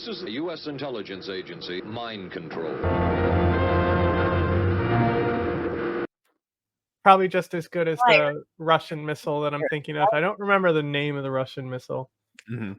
This is the U.S. intelligence agency, mind control. Probably just as good as the Russian missile that I'm thinking of. I don't remember the name of the Russian missile. Mm-hmm.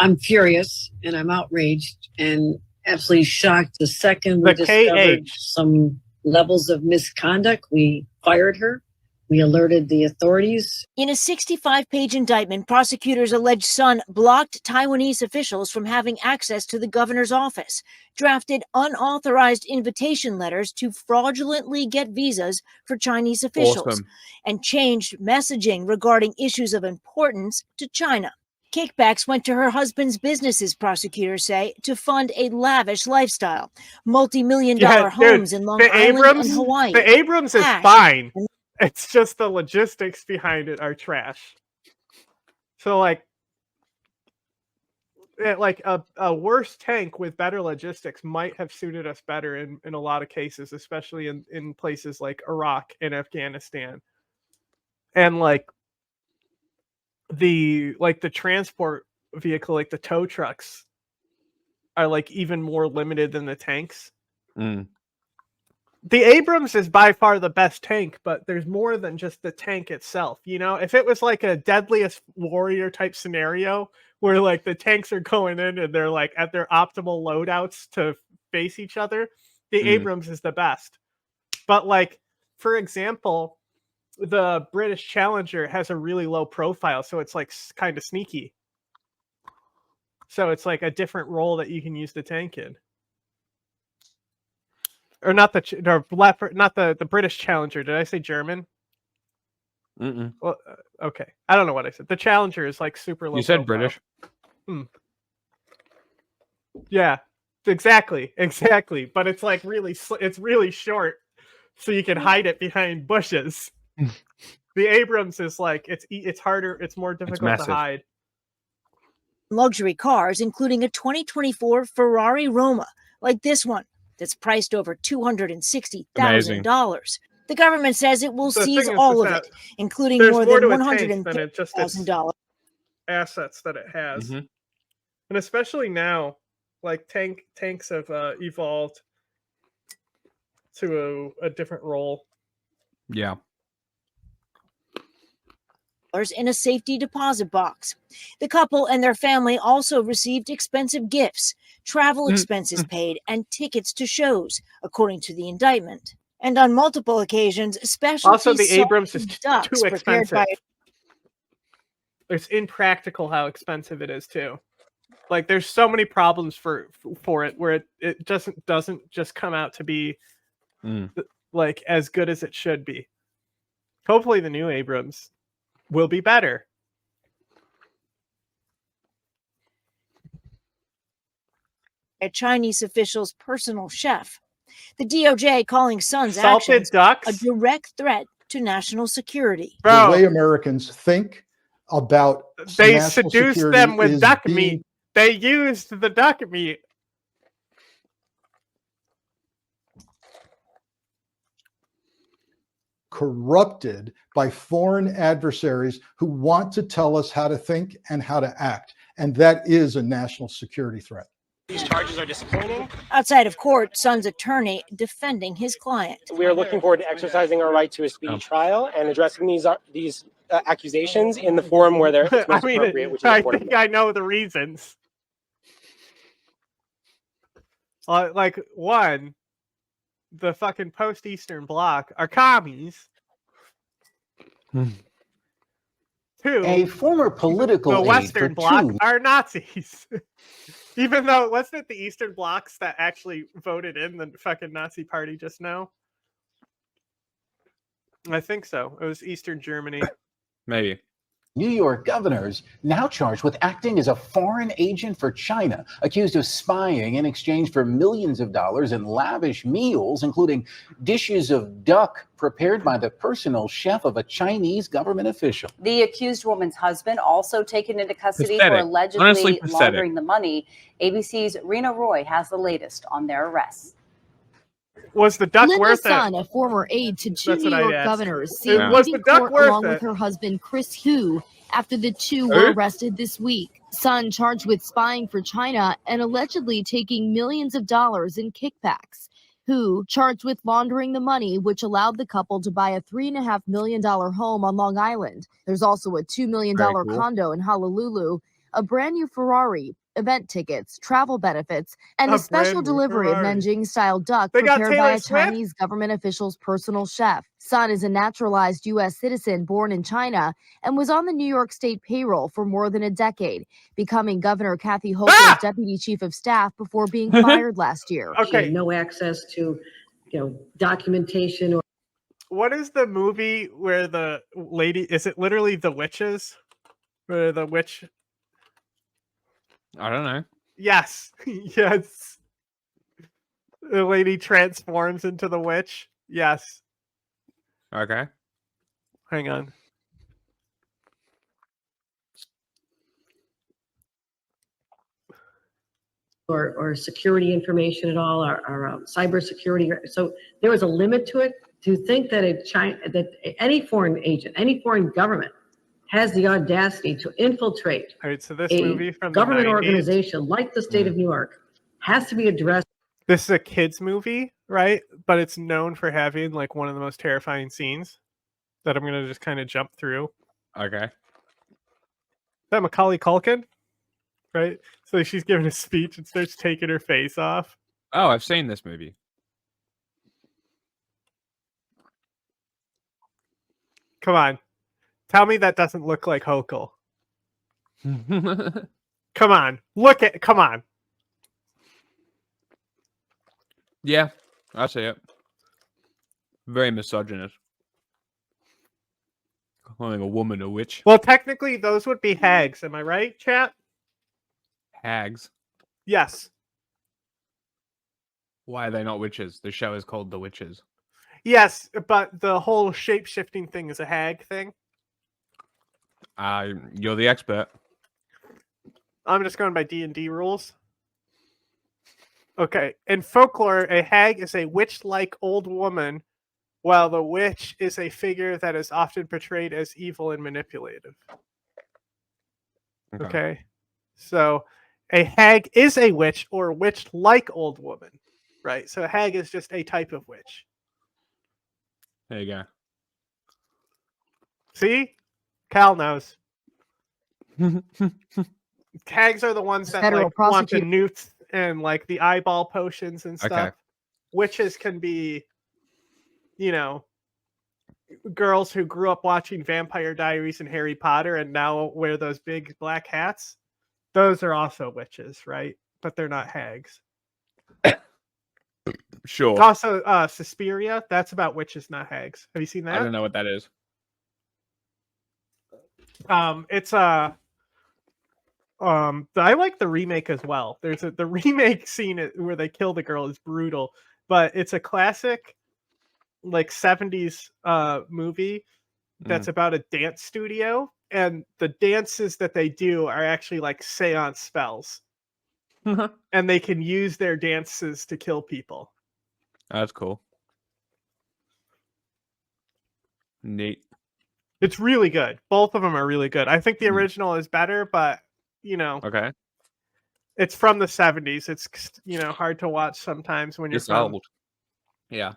I'm furious and I'm outraged and absolutely shocked. The second we discovered some levels of misconduct, we fired her. We alerted the authorities. In a 65-page indictment, prosecutors allege Sun blocked Taiwanese officials from having access to the governor's office, drafted unauthorized invitation letters to fraudulently get visas for Chinese officials, and changed messaging regarding issues of importance to China. Kickbacks went to her husband's businesses, prosecutors say, to fund a lavish lifestyle. Multi-million-dollar homes in Long Island and Hawaii. The Abrams is fine. It's just the logistics behind it are trash. So, like a worse tank with better logistics might have suited us better in a lot of cases, especially in places like Iraq and Afghanistan. And the transport vehicle, like the tow trucks, are like even more limited than the tanks. The Abrams is by far the best tank, but there's more than just the tank itself. You know, if it was like a Deadliest Warrior type scenario where like the tanks are going in and they're like at their optimal loadouts to face each other, the Abrams is the best. But like, for example, the British Challenger has a really low profile, so it's like kind of sneaky. So it's like a different role that you can use the tank in. Or not the British Challenger. Did I say German? Well, okay. I don't know what I said. The Challenger is like super low. You said profile. British. Yeah, exactly. But it's like it's really short, so you can hide it behind bushes. The Abrams is like it's harder. It's more difficult to hide. Luxury cars, including a 2024 Ferrari Roma, like this one, that's priced over $260,000. The government says it will seize all of it, including more than $150,000 assets that it has. And especially now, like tanks have evolved to a different role. Yeah. In a safety deposit box. The couple and their family also received expensive gifts, travel expenses paid, and tickets to shows, according to the indictment. And on multiple occasions, specialty also the Abrams is too expensive. It's impractical how expensive it is too. Like there's so many problems for it where it doesn't just come out to be like as good as it should be. Hopefully the new Abrams will be better. A Chinese official's personal chef. The DOJ calling Sun's actions a direct threat to national security. The way Americans think about they seduced them with duck meat. They used the duck meat. Corrupted by foreign adversaries who want to tell us how to think and how to act. And that is a national security threat. These charges are disappointing. Outside of court, Sun's attorney defending his client. We are looking forward to exercising our right to a speedy trial and addressing these accusations in the forum where they're most appropriate, which is important. I think I know the reasons. Like one, the fucking post-Eastern Bloc are commies. Two, a former political the aide Western for Bloc two. are Nazis. Even though, wasn't it the Eastern Blocs that actually voted in the fucking Nazi party just now? I think so. It was Eastern Germany. Maybe. New York governors now charged with acting as a foreign agent for China, accused of spying in exchange for millions of dollars in lavish meals, including dishes of duck prepared by the personal chef of a Chinese government official. The accused woman's husband also taken into custody for allegedly laundering the money. ABC's Rena Roy has the latest on their arrests. Was the duck Linda worth Sun, it? a former aide to two That's New what I York asked. governors, Was seeing the duck court worth along it? with her husband Chris Hu after the two were arrested this week. Sun charged with spying for China and allegedly taking millions of dollars in kickbacks. Hu charged with laundering the money, which allowed the couple to buy a $3.5 million home on Long Island. There's also a $2 million condo in Honolulu, a brand new Ferrari, event tickets, travel benefits, and a special delivery of Nanjing-style duck prepared by a Chinese government official's personal chef. Sun is a naturalized U.S. citizen born in China and was on the New York State payroll for more than a decade, becoming Governor Kathy Hochul's deputy chief of staff before being fired last year. Okay, no access to, documentation or. What is the movie where the lady? Is it literally The Witches? Where the witch? I don't know. Yes, yes. The lady transforms into the witch. Yes. Okay. Hang on. Or security information at all, or cyber security. So there was a limit to it. To think that any foreign agent, any foreign government has the audacity to infiltrate All right, so this movie from government the 90s, organization like the state of New York has to be addressed. This is a kid's movie, right? But it's known for having like one of the most terrifying scenes that I'm going to just kind of jump through. Okay. Is that Macaulay Culkin? Right? So she's giving a speech and starts taking her face off. Oh, I've seen this movie. Come on. Tell me that doesn't look like Hochul. Come on. Come on. Yeah, I see it. Very misogynist. Calling a woman a witch. Well, technically, those would be hags. Am I right, chat? Hags? Yes. Why are they not witches? The show is called The Witches. Yes, but the whole shape-shifting thing is a hag thing. You're the expert. I'm just going by D&D rules. Okay, in folklore, a hag is a witch-like old woman, while the witch is a figure that is often portrayed as evil and manipulative. Okay. So a hag is a witch or witch-like old woman, right? So a hag is just a type of witch. There you go. See? Cal knows. Hags are the ones that want the newts and like the eyeball potions and stuff. Okay. Witches can be, girls who grew up watching Vampire Diaries and Harry Potter and now wear those big black hats. Those are also witches, right? But they're not hags. Sure. Also, Suspiria. That's about witches, not hags. Have you seen that? I don't know what that is. It's I like the remake as well. There's the remake scene where they kill the girl is brutal, but it's a classic, like 70s movie that's about a dance studio, and the dances that they do are actually like seance spells, and they can use their dances to kill people. That's cool. Neat. It's really good. Both of them are really good. I think the original is better, but okay, it's from the 70s. It's hard to watch sometimes when you're old. Yeah.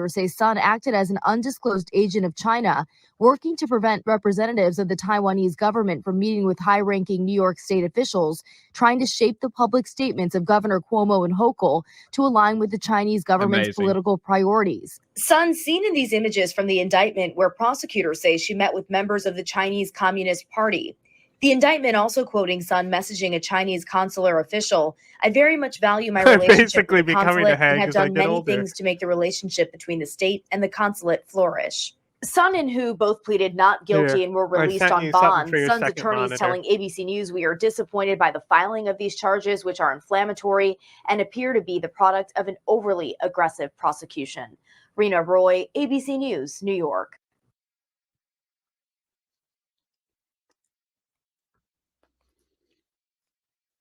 Say Sun acted as an undisclosed agent of China, working to prevent representatives of the Taiwanese government from meeting with high-ranking New York State officials, trying to shape the public statements of Governor Cuomo and Hochul to align with the Chinese government's political priorities. Sun seen in these images from the indictment where prosecutors say she met with members of the Chinese Communist Party. The indictment also quoting Sun messaging a Chinese consular official, "I very much value my relationship with the consulate and have done many things to make the relationship between the state and the consulate flourish." Sun and Hu both pleaded not guilty and were released on bond. Sun's attorneys telling ABC News, "We are disappointed by the filing of these charges, which are inflammatory and appear to be the product of an overly aggressive prosecution." Rena Roy, ABC News, New York.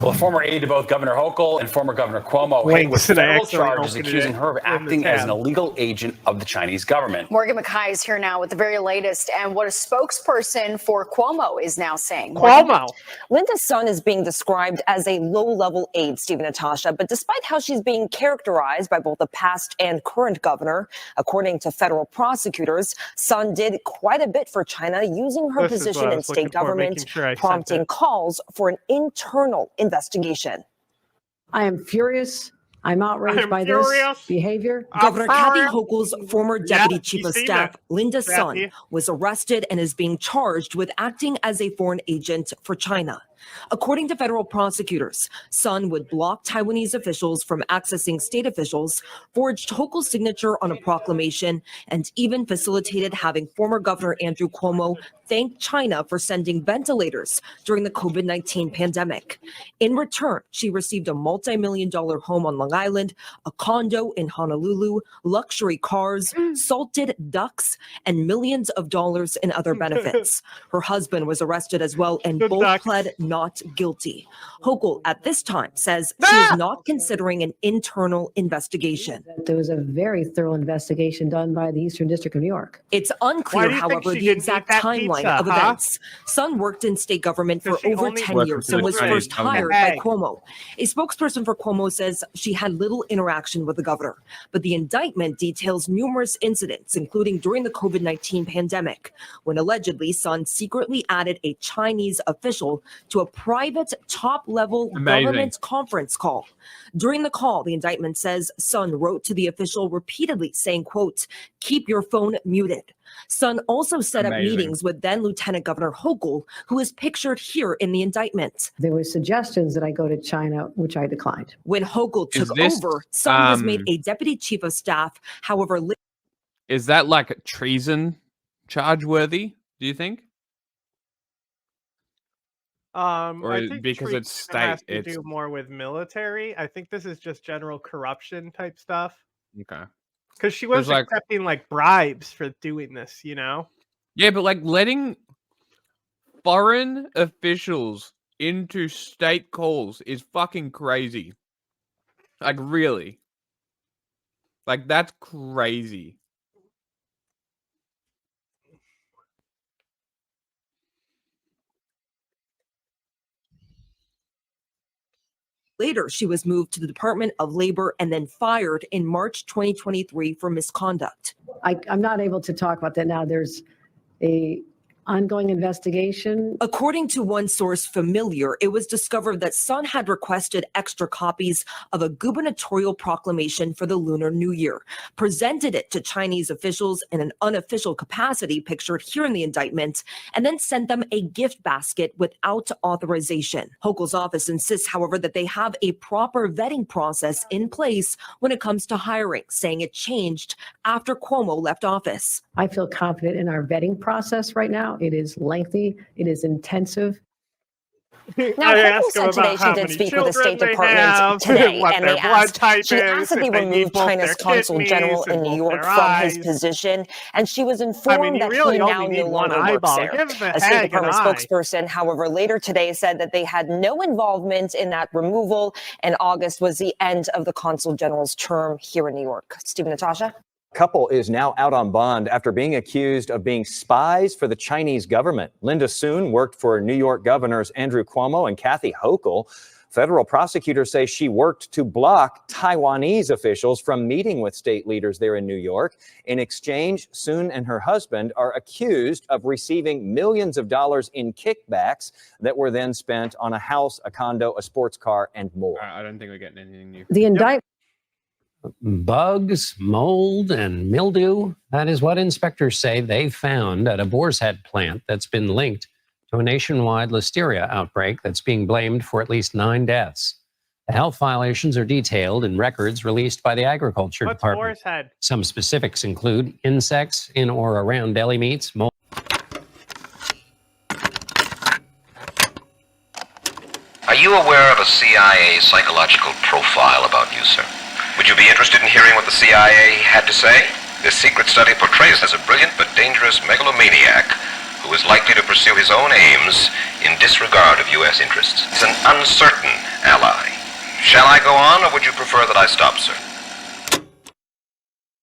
Well, a former aide to both Governor Hochul and former Governor Cuomo hit with federal charges accusing her of acting as an illegal agent of the Chinese government. Morgan McKay is here now with the very latest and what a spokesperson for Cuomo is now saying. Cuomo. Linda's son is being described as a low-level aide, Steve Natasha, but despite how she's being characterized by both the past and current governor, according to federal prosecutors, Sun did quite a bit for China using her position in state government, prompting calls for an internal investigation. I am furious. I'm outraged by this behavior. Governor Kathy Hochul's former deputy chief of staff, Linda Sun, was arrested and is being charged with acting as a foreign agent for China. According to federal prosecutors, Sun would block Taiwanese officials from accessing state officials, forged Hochul's signature on a proclamation, and even facilitated having former Governor Andrew Cuomo thank China for sending ventilators during the COVID-19 pandemic. In return, she received a multi-million-dollar home on Long Island, a condo in Honolulu, luxury cars, salted ducks, and millions of dollars in other benefits. Her husband was arrested as well, and both pled not guilty. Hochul at this time says she is not considering an internal investigation. There was a very thorough investigation done by the Eastern District of New York. It's unclear, however, the exact timeline of events. Sun worked in state government for over 10 years and was first hired by Cuomo. A spokesperson for Cuomo says she had little interaction with the governor, but the indictment details numerous incidents, including during the COVID-19 pandemic, when allegedly Sun secretly added a Chinese official to a private top-level government conference call. During the call, the indictment says Sun wrote to the official repeatedly saying, quote, "Keep your phone muted." Sun also set up meetings with then Lieutenant Governor Hochul, who is pictured here in the indictment. There were suggestions that I go to China, which I declined. When Hochul took over, Sun was made a deputy chief of staff. However, is that like treason charge worthy, do you think? Or I think because it's state, has to do more with military. I think this is just general corruption type stuff. Okay. Because she was accepting like bribes for doing this, you know? Yeah, but like letting foreign officials into state calls is fucking crazy. Like really. Like that's crazy. Later, she was moved to the Department of Labor and then fired in March 2023 for misconduct. I'm not able to talk about that now. There's a ongoing investigation. According to one source familiar, it was discovered that Sun had requested extra copies of a gubernatorial proclamation for the Lunar New Year, presented it to Chinese officials in an unofficial capacity pictured here in the indictment, and then sent them a gift basket without authorization. Hochul's office insists, however, that they have a proper vetting process in place when it comes to hiring, saying it changed after Cuomo left office. I feel confident in our vetting process right now. It is lengthy. It is intensive. Now, Hochul said today she did speak with the State Department today, and they asked, she asked that they remove China's consul general in New York from his position, and she was informed that he now no longer works there. A State Department spokesperson, however, later today said that they had no involvement in that removal, and August was the end of the consul general's term here in New York. Steve and Natasha? Couple is now out on bond after being accused of being spies for the Chinese government. Linda Sun worked for New York governors Andrew Cuomo and Kathy Hochul. Federal prosecutors say she worked to block Taiwanese officials from meeting with state leaders there in New York. In exchange, Sun and her husband are accused of receiving millions of dollars in kickbacks that were then spent on a house, a condo, a sports car, and more. I don't think we're getting anything new. The indictment. Bugs, mold, and mildew. That is what inspectors say they found at a boar's head plant that's been linked to a nationwide listeria outbreak that's being blamed for at least 9 deaths. The health violations are detailed in records released by the Agriculture Department. Some specifics include insects in or around deli meats, mold. Are you aware of a CIA psychological profile about you, sir? Would you be interested in hearing what the CIA had to say? This secret study portrays as a brilliant but dangerous megalomaniac who is likely to pursue his own aims in disregard of U.S. interests. It's an uncertain ally. Shall I go on, or would you prefer that I stop, sir?